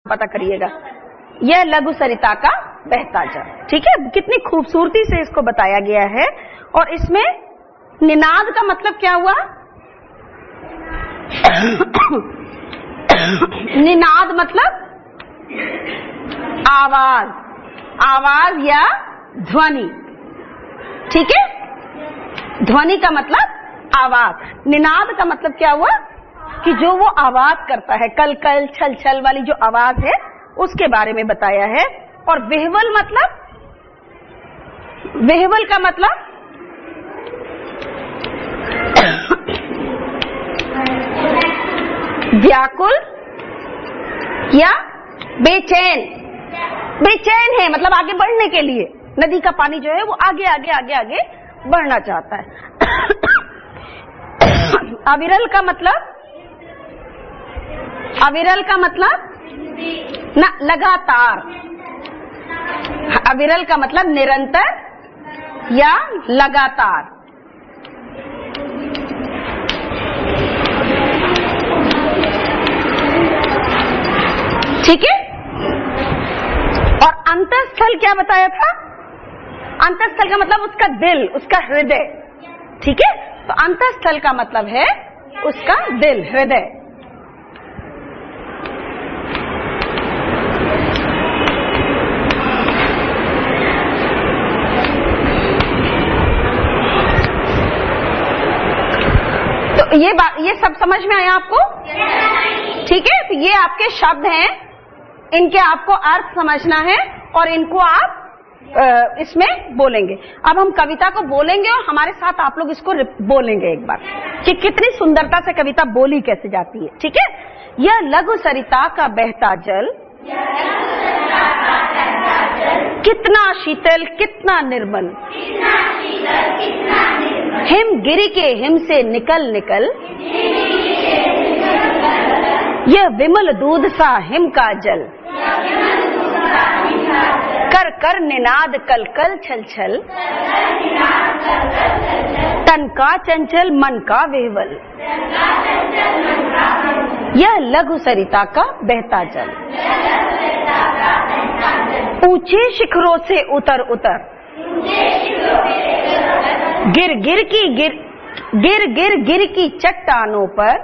पता करिएगा। यह लघु सरिता का बहता जल, ठीक है। कितनी खूबसूरती से इसको बताया गया है। और इसमें निनाद का मतलब क्या हुआ? निनाद मतलब आवाज, आवाज या ध्वनि, ठीक है। ध्वनि का मतलब आवाज, निनाद का मतलब क्या हुआ कि जो वो आवाज करता है, कल कल छल छल वाली जो आवाज है उसके बारे में बताया है। और वेहवल मतलब, वेहवल का मतलब व्याकुल या बेचैन, बेचैन है मतलब आगे बढ़ने के लिए। नदी का पानी जो है वो आगे आगे आगे आगे बढ़ना चाहता है। अविरल का मतलब, अविरल का मतलब ना लगातार, अविरल का मतलब निरंतर या लगातार। ठीक है। और अंतःस्थल क्या बताया था? अंतःस्थल का मतलब उसका दिल, उसका हृदय, ठीक है। तो अंतःस्थल का मतलब है उसका दिल, हृदय। तो ये सब समझ में आया आपको? ठीक है। तो ये आपके शब्द हैं, इनके आपको अर्थ समझना है और इनको आप इसमें बोलेंगे। अब हम कविता को बोलेंगे और हमारे साथ आप लोग इसको बोलेंगे एक बार कि कितनी सुंदरता से कविता बोली कैसे जाती है, ठीक है। यह लघु सरिता का बहता जल, कितना शीतल कितना निर्मल, हिम गिरी के हिम से निकल निकल, यह विमल दूध सा हिम का जल, कर कर निनाद कल कल छल छल, तन का चंचल मन का वेहवल, यह लघु सरिता का बहता जल। ऊंचे शिखरों से उतर उतर, गिर गिर की चट्टानों पर,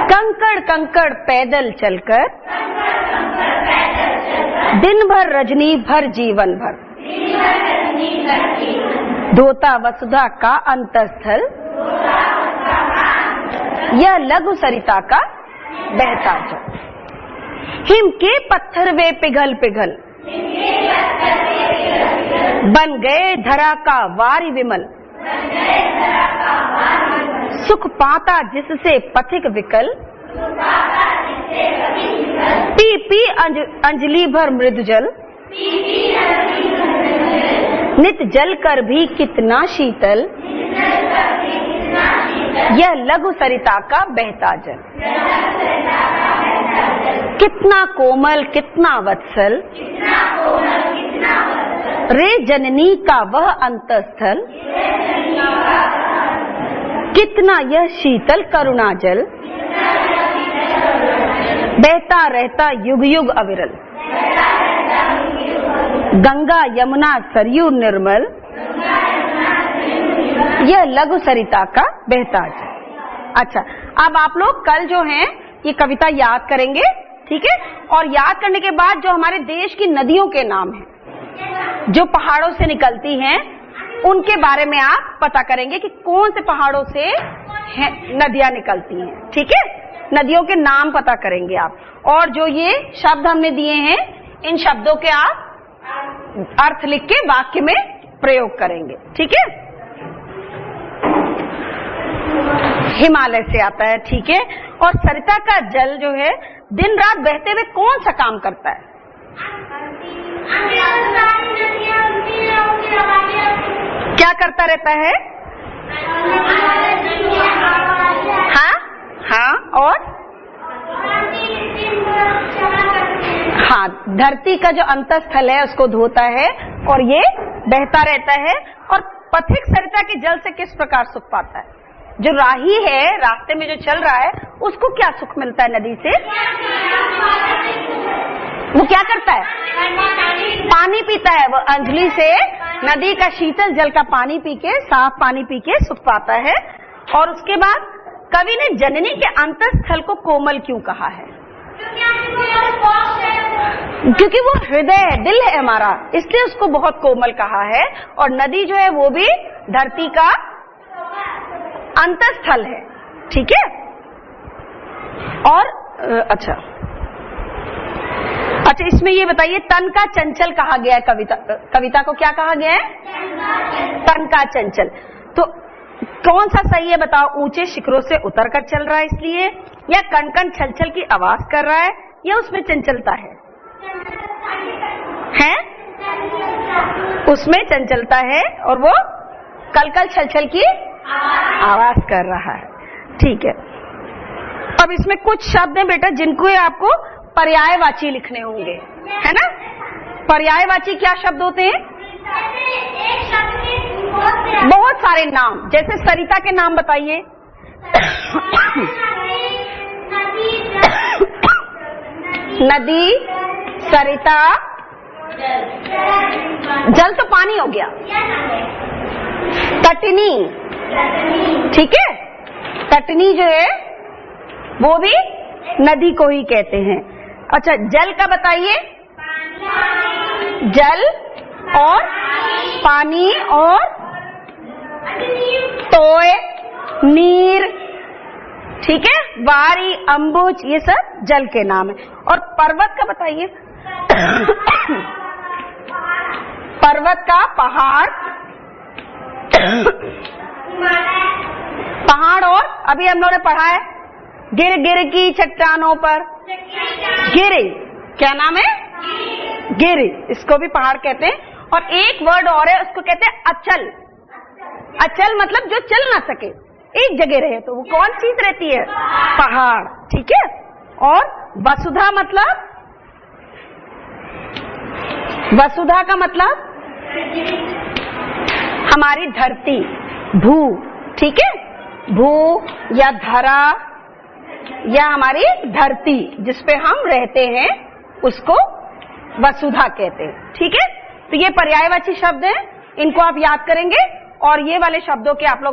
कंकड़ कंकड़ पैदल चलकर, दिन भर रजनी भर जीवन भर, धोता वसुधा का अंतःस्थल, यह लघु सरिता का बहता जल। हिम के पत्थर वे पिघल पिघल, बन गए धरा का वारी विमल, सुख पाता जिससे पथिक विकल, पी पी अंजलि भर मृदु जल, नित जल कर भी कितना शीतल, यह लघु सरिता का बहता जल। कितना कोमल कितना वत्सल, रे जननी का वह अंतःस्थल, कितना यह शीतल करुणा जल, बहता रहता युग युग अविरल, गंगा यमुना सरयू निर्मल, यह लघु सरिता का बहता जल। अच्छा, अब आप लोग कल जो हैं ये कविता याद करेंगे, ठीक है। और याद करने के बाद जो हमारे देश की नदियों के नाम हैं जो पहाड़ों से निकलती हैं उनके बारे में आप पता करेंगे कि कौन से पहाड़ों से नदियां निकलती हैं, ठीक है। नदियों के नाम पता करेंगे आप। और जो ये शब्द हमने दिए हैं इन शब्दों के आप अर्थ लिख के वाक्य में प्रयोग करेंगे, ठीक है। हिमालय से आता है, ठीक है। और सरिता का जल जो है दिन रात बहते हुए कौन सा काम करता है? क्या करता रहता है? हाँ हाँ, और हाँ, धरती का जो अंतःस्थल है उसको धोता है और ये बहता रहता है। और पथिक सरिता के जल से किस प्रकार सुख पाता है? जो राही है, रास्ते में जो चल रहा है, उसको क्या सुख मिलता है नदी से? वो क्या करता है? पानी पीता है। वो अंजलि से नदी का शीतल जल का पानी पी के, साफ पानी पी के सुख पाता है। और उसके बाद कवि ने जननी के अंतःस्थल को कोमल क्यों कहा है? क्योंकि वो हृदय है, दिल है हमारा, इसलिए उसको बहुत कोमल कहा है। और नदी जो है वो भी धरती का अंतःस्थल है, ठीक है। और अच्छा, इसमें ये बताइए, तन का चंचल कहा गया है कविता को क्या कहा गया है? तन का चंचल। तो कौन सा सही है बताओ? ऊंचे शिखरों से उतर कर चल रहा है इसलिए, या कण कण छल छल की आवाज कर रहा है, या उसमें चंचलता है? उसमें चंचलता है और वो कल कल छल छल की आवाज कर रहा है, ठीक है। अब इसमें कुछ शब्द हैं बेटा जिनको आपको पर्यायवाची लिखने होंगे, है ना। पर्यायवाची क्या शब्द होते हैं? बहुत सारे नाम, जैसे सरिता के नाम बताइए। नदी, सरिता, जल तो पानी हो गया। तटनी, ठीक है, तटनी जो है वो भी नदी को ही कहते हैं। अच्छा, जल का बताइए। जल और पानी और तोय, नीर, ठीक है, वारी, अंबुज, ये सब जल के नाम है। और पर्वत का बताइए। पर्वत का पहाड़, पहाड़, और अभी हम लोगों ने पढ़ा है गिर गिर की चट्टानों पर, गिरी, क्या नाम है? गिरी, इसको भी पहाड़ कहते हैं। और एक वर्ड और है, उसको कहते हैं अचल। अचल मतलब जो चल ना सके, एक जगह रहे, तो वो कौन चीज रहती है? पहाड़, ठीक है। और वसुधा मतलब, वसुधा का मतलब हमारी धरती, भू, ठीक है, भू या धरा या हमारी धरती जिसपे हम रहते हैं उसको वसुधा कहते हैं, ठीक है। तो ये पर्यायवाची शब्द हैं, इनको आप याद करेंगे और ये वाले शब्दों के आप लोग